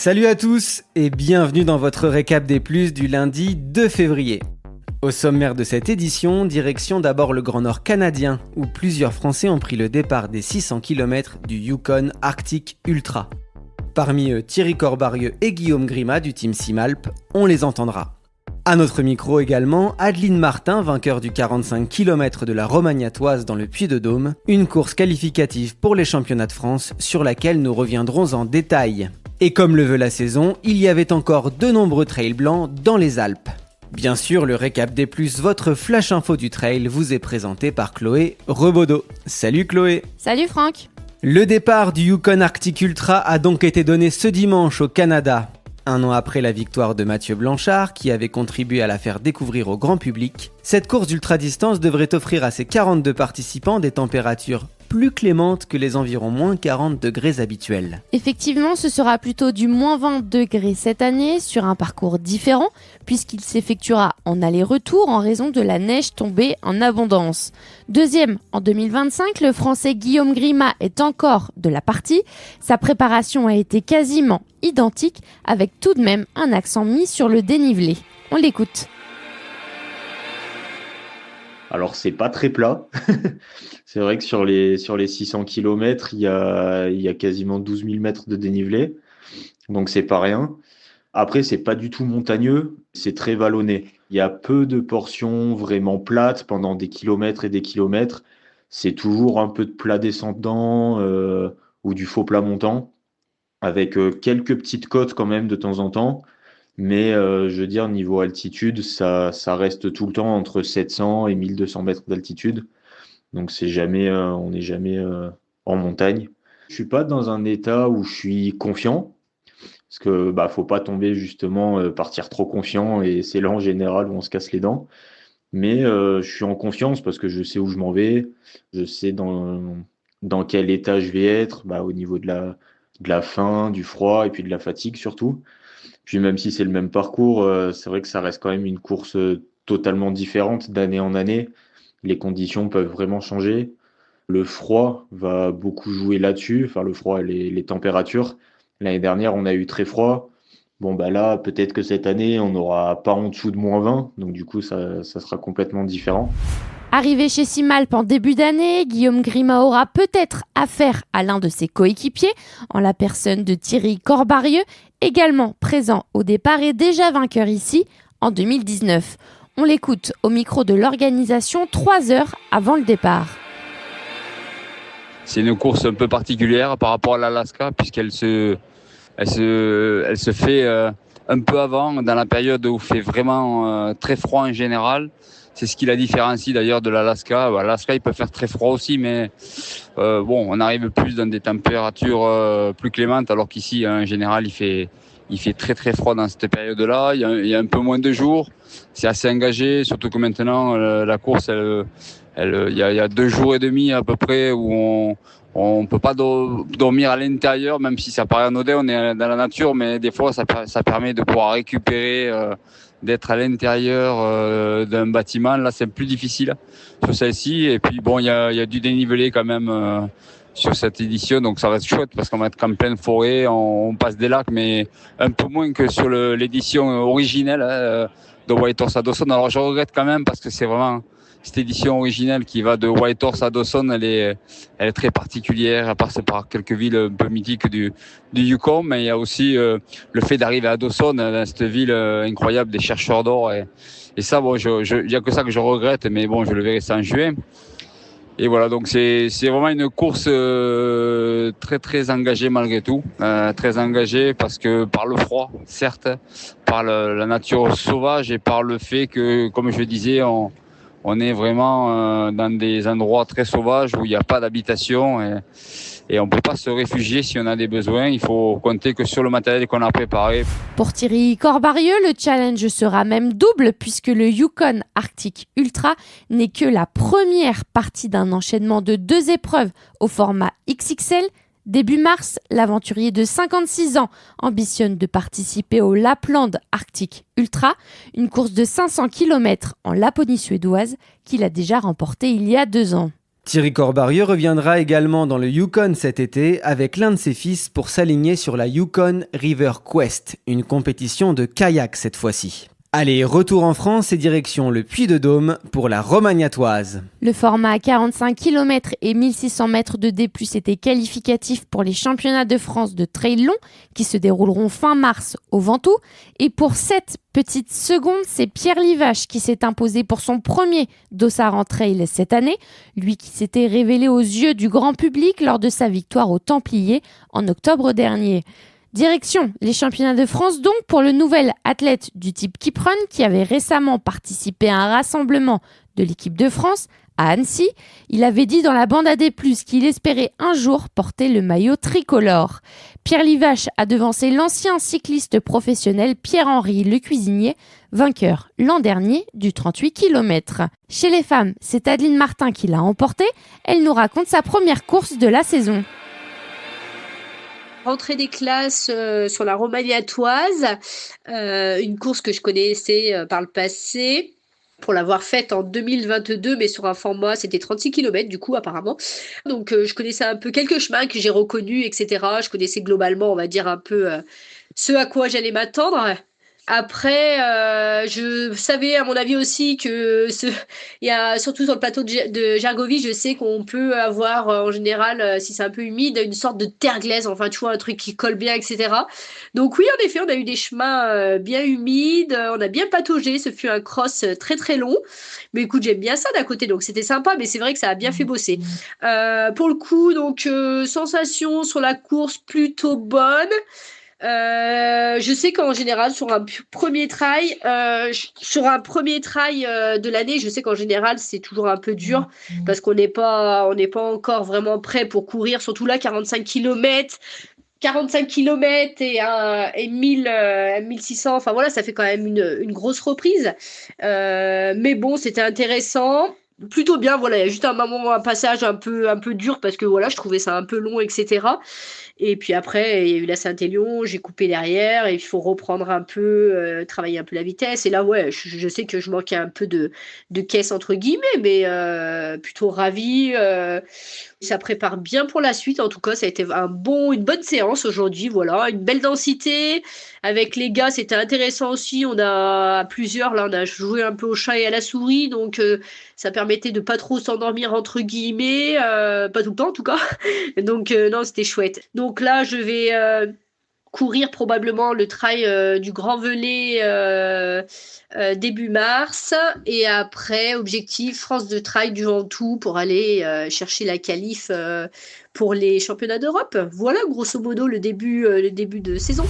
Salut à tous et bienvenue dans votre récap des plus du lundi 2 février. Au sommaire de cette édition, direction d'abord le Grand Nord canadien, où plusieurs Français ont pris le départ des 600 km du Yukon Arctic Ultra. Parmi eux, Thierry Corbarieux et Guillaume Grima du team Simalp, on les entendra. À notre micro également, Adeline Martin, vainqueur du 45 km de la Romagnatoise dans le Puy-de-Dôme, une course qualificative pour les championnats de France sur laquelle nous reviendrons en détail. Et comme le veut la saison, il y avait encore de nombreux trails blancs dans les Alpes. Bien sûr, le récap des plus, votre flash info du trail, vous est présenté par Chloé Rebaudot. Salut Chloé. Salut Franck. Le départ du Yukon Arctic Ultra a donc été donné ce dimanche au Canada. Un an après la victoire de Mathieu Blanchard, qui avait contribué à la faire découvrir au grand public, cette course d'ultra-distance devrait offrir à ses 42 participants des températures plus clémentes que les environ moins 40 degrés habituels. Effectivement, ce sera plutôt du moins 20 degrés cette année, sur un parcours différent, puisqu'il s'effectuera en aller-retour en raison de la neige tombée en abondance. Deuxième, en 2025, le Français Guillaume Grima est encore de la partie. Sa préparation a été quasiment identique, avec tout de même un accent mis sur le dénivelé. On l'écoute. Alors, c'est pas très plat. C'est vrai que sur les 600 km, il y a quasiment 12 000 mètres de dénivelé. Donc, c'est pas rien. Après, c'est pas du tout montagneux. C'est très vallonné. Il y a peu de portions vraiment plates pendant des kilomètres et des kilomètres. C'est toujours un peu de plat descendant ou du faux plat montant, avec quelques petites côtes quand même de temps en temps. Mais je veux dire, niveau altitude, ça reste tout le temps entre 700 et 1200 mètres d'altitude. Donc on n'est jamais en montagne. Je suis pas dans un état où je suis confiant, parce que faut pas tomber justement, partir trop confiant, et c'est là en général où on se casse les dents. Mais je suis en confiance parce que je sais où je m'en vais, je sais dans quel état je vais être, au niveau de la faim, du froid et puis de la fatigue surtout. Puis même si c'est le même parcours, c'est vrai que ça reste quand même une course totalement différente d'année en année. Les conditions peuvent vraiment changer. Le froid va beaucoup jouer là-dessus, enfin le froid et les températures. L'année dernière, on a eu très froid. Bon, là, peut-être que cette année, on n'aura pas en dessous de moins 20, donc du coup, ça sera complètement différent. Arrivé chez Simalp en début d'année, Guillaume Grima aura peut-être affaire à l'un de ses coéquipiers, en la personne de Thierry Corbarieux, également présent au départ et déjà vainqueur ici en 2019. On l'écoute au micro de l'organisation 3 heures avant le départ. C'est une course un peu particulière par rapport à l'Alaska, puisqu'elle se fait un peu avant, dans la période où il fait vraiment très froid en général. C'est ce qui la différencie d'ailleurs de l'Alaska. L'Alaska, il peut faire très froid aussi, mais on arrive plus dans des températures plus clémentes, alors qu'ici, en général, il fait très très froid dans cette période-là. Il y a un peu moins de jours. C'est assez engagé, surtout que maintenant, la course, il y a 2 jours et demi à peu près où on peut pas dormir à l'intérieur, même si ça paraît anodin, on est dans la nature, mais des fois, ça permet de pouvoir récupérer, d'être à l'intérieur d'un bâtiment. Là, c'est plus difficile sur celle-ci. Et puis, il y a du dénivelé quand même sur cette édition, donc ça reste chouette parce qu'on va être en pleine forêt, on passe des lacs, mais un peu moins que sur l'édition originelle de Whitehorse à Dawson. Alors, je regrette quand même parce que c'est vraiment cette édition originelle qui va de Whitehorse à Dawson, elle est très particulière, à part par quelques villes un peu mythiques du Yukon, mais il y a aussi le fait d'arriver à Dawson, dans cette ville incroyable des chercheurs d'or, et ça, il y a que ça que je regrette, mais je le verrai ça en juin. Et voilà, donc c'est vraiment une course très très engagée malgré tout, très engagée parce que par le froid, certes, par la nature sauvage et par le fait que, comme je disais, on est vraiment dans des endroits très sauvages où il n'y a pas d'habitation et on ne peut pas se réfugier si on a des besoins. Il faut compter que sur le matériel qu'on a préparé. Pour Thierry Corbarieux, le challenge sera même double puisque le Yukon Arctic Ultra n'est que la première partie d'un enchaînement de 2 épreuves au format XXL. Début mars, l'aventurier de 56 ans ambitionne de participer au Lapland Arctic Ultra, une course de 500 km en Laponie suédoise qu'il a déjà remportée il y a 2 ans. Thierry Corbarieux reviendra également dans le Yukon cet été avec l'un de ses fils pour s'aligner sur la Yukon River Quest, une compétition de kayak cette fois-ci. Allez, retour en France et direction le Puy-de-Dôme pour la Romagnatoise. Le format 45 km et 1600 mètres de D+, était qualificatif pour les championnats de France de trail long qui se dérouleront fin mars au Ventoux. Et pour 7 petites secondes, c'est Pierre Livache qui s'est imposé pour son premier dossard en trail cette année. Lui qui s'était révélé aux yeux du grand public lors de sa victoire aux Templiers en octobre dernier. Direction les championnats de France donc pour le nouvel athlète du type Kiprun qui avait récemment participé à un rassemblement de l'équipe de France à Annecy. Il avait dit dans la bande AD+, qu'il espérait un jour porter le maillot tricolore. Pierre Livache a devancé l'ancien cycliste professionnel Pierre-Henri Le Cuisinier, vainqueur l'an dernier du 38 km. Chez les femmes, c'est Adeline Martin qui l'a emporté. Elle nous raconte sa première course de la saison. Rentrée des classes sur la Romagnatoise, une course que je connaissais par le passé, pour l'avoir faite en 2022, mais sur un format, c'était 36 km du coup apparemment. Donc je connaissais un peu quelques chemins que j'ai reconnus, etc. Je connaissais globalement, on va dire, un peu ce à quoi j'allais m'attendre. Après, je savais à mon avis aussi que il y a surtout sur le plateau de Gergovie, je sais qu'on peut avoir en général, si c'est un peu humide, une sorte de terre glaise, enfin tu vois, un truc qui colle bien, etc. Donc oui, en effet, on a eu des chemins bien humides, on a bien pataugé, ce fut un cross très très long. Mais écoute, j'aime bien ça d'un côté, donc c'était sympa, mais c'est vrai que ça a bien fait bosser. Pour le coup, donc sensation sur la course plutôt bonne. Je sais qu'en général sur un premier trail de l'année, je sais qu'en général c'est toujours un peu dur parce qu'on n'est pas encore vraiment prêt pour courir, surtout là 45 km et 1600, enfin voilà, ça fait quand même une grosse reprise. Mais bon, c'était intéressant. Plutôt bien, voilà, il y a juste un passage un peu dur parce que voilà, je trouvais ça un peu long, etc. Et puis après, il y a eu la Saint-Élion, j'ai coupé derrière et il faut reprendre un peu, travailler un peu la vitesse. Et là, ouais, je sais que je manquais un peu de caisse, entre guillemets, mais plutôt ravie. Ça prépare bien pour la suite. En tout cas, ça a été une bonne séance aujourd'hui. Voilà, une belle densité. Avec les gars, c'était intéressant aussi. On a plusieurs, là, on a joué un peu au chat et à la souris. Donc, ça permettait de pas trop s'endormir, entre guillemets. Pas tout le temps, en tout cas. Donc, non, c'était chouette. Donc là, je vais courir probablement le trail du Grand Velay début mars. Et après, objectif France de trail du Ventoux pour aller chercher la qualif pour les championnats d'Europe. Voilà, grosso modo, le début de saison.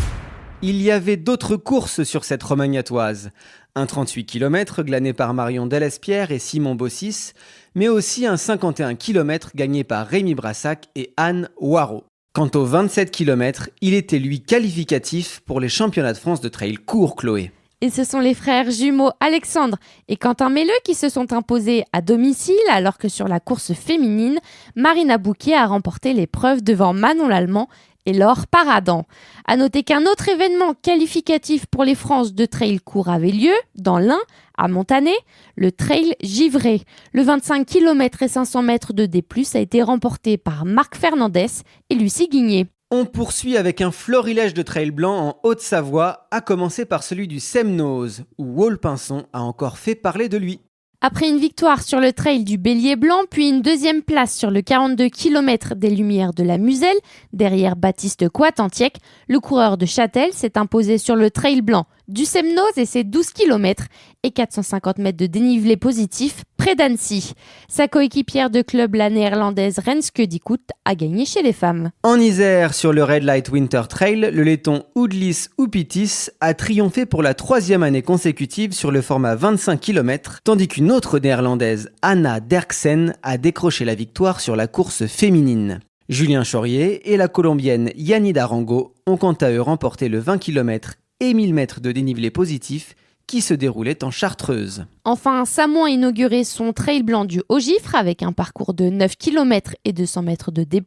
Il y avait d'autres courses sur cette Romagnatoise. Un 38 km glané par Marion Delespierre et Simon Bossis, mais aussi un 51 km gagné par Rémi Brassac et Anne Waro. Quant au 27 km, il était lui qualificatif pour les championnats de France de trail court, Chloé. Et ce sont les frères jumeaux Alexandre et Quentin Melleux qui se sont imposés à domicile, alors que sur la course féminine, Marina Bouquet a remporté l'épreuve devant Manon Lallemand et Laure Paradan. À noter qu'un autre événement qualificatif pour les France de trail court avait lieu dans l'Ain, à Montané, le Trail Givré. Le 25 km et 500 mètres de D+, a été remporté par Marc Fernandez et Lucie Guigné. On poursuit avec un florilège de trail blanc en Haute-Savoie, à commencer par celui du Semnoz, où Wall Pinson a encore fait parler de lui. Après une victoire sur le trail du Bélier Blanc, puis une deuxième place sur le 42 km des Lumières de la Muselle, derrière Baptiste Coatantiec, le coureur de Châtel s'est imposé sur le trail blanc du Semnoz et ses 12 km et 450 mètres de dénivelé positif près d'Annecy. Sa coéquipière de club, la néerlandaise Renske Dikout, a gagné chez les femmes. En Isère, sur le Red Light Winter Trail, le laiton Oudlis Oupitis a triomphé pour la 3e année consécutive sur le format 25 km, tandis qu'une autre néerlandaise, Anna Derksen, a décroché la victoire sur la course féminine. Julien Chaurier et la colombienne Yanni Darango ont quant à eux remporté le 20 km et 1000 mètres de dénivelé positif qui se déroulait en Chartreuse. Enfin, Samon a inauguré son trail blanc du Haut-Gifre avec un parcours de 9 km et 200 mètres de D+.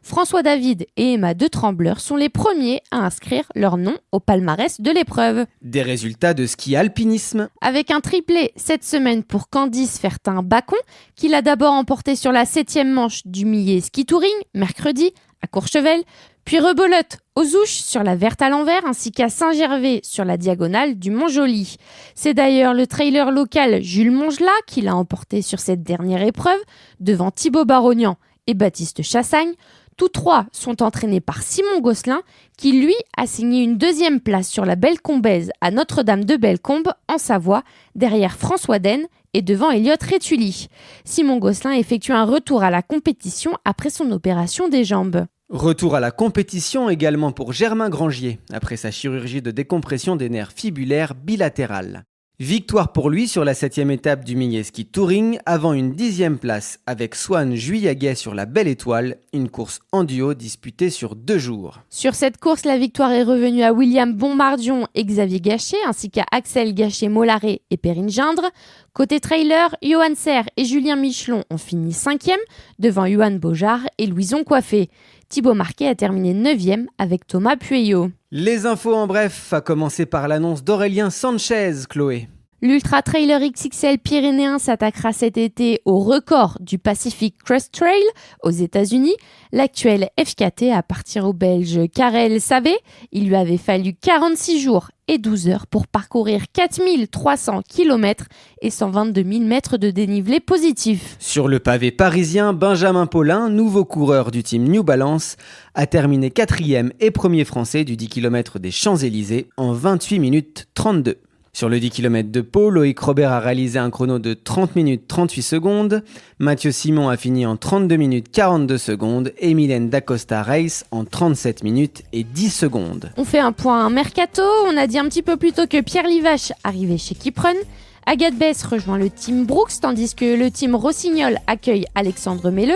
François David et Emma de Trembleur sont les premiers à inscrire leur nom au palmarès de l'épreuve. Des résultats de ski alpinisme. Avec un triplé cette semaine pour Candice Fertin-Bacon, qui l'a d'abord emporté sur la 7e manche du Millet Ski Touring, mercredi, à Courchevel, puis rebelote aux Ouches sur la Verte à l'envers ainsi qu'à Saint-Gervais sur la diagonale du Mont-Joli. C'est d'ailleurs le trailer local Jules Mongelat qui l'a emporté sur cette dernière épreuve devant Thibaut Barognan et Baptiste Chassagne. Tous trois sont entraînés par Simon Gosselin qui lui a signé une 2e place sur la Bellecombaise à Notre-Dame de Bellecombe en Savoie derrière François Den et devant Elliott Rétuli. Simon Gosselin effectue un retour à la compétition après son opération des jambes. Retour à la compétition également pour Germain Grangier, après sa chirurgie de décompression des nerfs fibulaires bilatérales. Victoire pour lui sur la 7e étape du Millet Ski Touring avant une 10e place avec Swan Juillaguet sur la Belle Étoile, une course en duo disputée sur 2 jours. Sur cette course, la victoire est revenue à William Bombardion et Xavier Gachet ainsi qu'à Axel Gachet-Mollaret et Perrine Gindre. Côté trailer, Johan Serre et Julien Michelon ont fini 5e devant Johan Beaujard et Louison Coiffé. Thibaut Marquet a terminé 9e avec Thomas Pueyo. Les infos en bref, à commencer par l'annonce d'Aurélien Sanchez, Chloé. L'Ultra Trailer XXL pyrénéen s'attaquera cet été au record du Pacific Crest Trail aux États-Unis. L'actuel FKT appartient au Belge Karel Sabé. Il lui avait fallu 46 jours et 12 heures pour parcourir 4300 km et 122 000 mètres de dénivelé positif. Sur le pavé parisien, Benjamin Paulin, nouveau coureur du team New Balance, a terminé 4e et premier français du 10 km des Champs-Élysées en 28 minutes 32. Sur le 10 km de Pau, Loïc Robert a réalisé un chrono de 30 minutes 38 secondes, Mathieu Simon a fini en 32 minutes 42 secondes et Mylène Dacosta Race en 37 minutes et 10 secondes. On fait un point mercato, on a dit un petit peu plus tôt que Pierre Livache arrivait chez Kiprun. Agathe Bess rejoint le team Brooks tandis que le team Rossignol accueille Alexandre Melleux.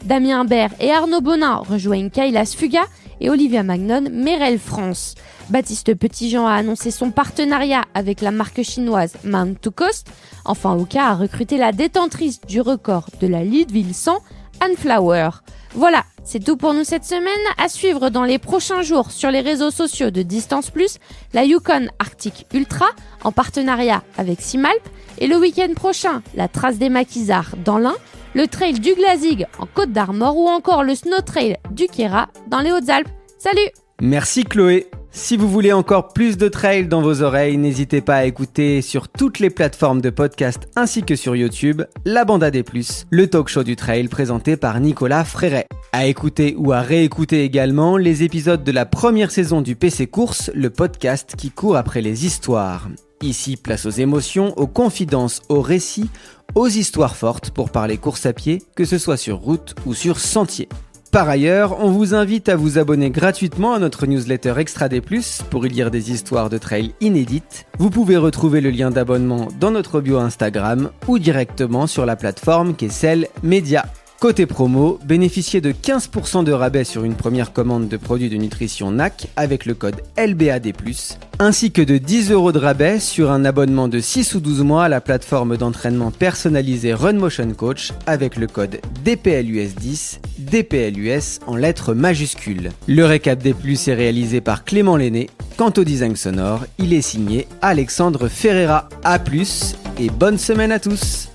Damien Imbert et Arnaud Bonin rejoignent Kailas Fuga et Olivia Magnon Merrell France. Baptiste Petitjean a annoncé son partenariat avec la marque chinoise Mount to Coast. Enfin, Oka a recruté la détentrice du record de la Leadville 100, Anne Flower. Voilà, c'est tout pour nous cette semaine. À suivre dans les prochains jours sur les réseaux sociaux de Distance Plus, la Yukon Arctic Ultra en partenariat avec Simalp et le week-end prochain, la Trace des Maquisards dans l'Ain, le trail du Glazig en Côte d'Armor ou encore le Snow Trail du Queyras dans les Hautes-Alpes. Salut! Merci Chloé. Si vous voulez encore plus de trail dans vos oreilles, n'hésitez pas à écouter sur toutes les plateformes de podcast ainsi que sur YouTube, La Bande à des Plus, le talk show du trail présenté par Nicolas Fréret. À écouter ou à réécouter également les épisodes de la première saison du PC Course, le podcast qui court après les histoires. Ici, place aux émotions, aux confidences, aux récits, aux histoires fortes pour parler course à pied, que ce soit sur route ou sur sentier. Par ailleurs, on vous invite à vous abonner gratuitement à notre newsletter Extra des Plus pour y lire des histoires de trail inédites. Vous pouvez retrouver le lien d'abonnement dans notre bio Instagram ou directement sur la plateforme Kessel Média. Côté promo, bénéficiez de 15% de rabais sur une première commande de produits de nutrition NAC avec le code LBAD+, ainsi que de 10 € de rabais sur un abonnement de 6 ou 12 mois à la plateforme d'entraînement personnalisée Run Motion Coach avec le code DPLUS10, DPLUS en lettres majuscules. Le récap des plus est réalisé par Clément Lenné. Quant au design sonore, il est signé Alexandre Ferreira. A plus et bonne semaine à tous!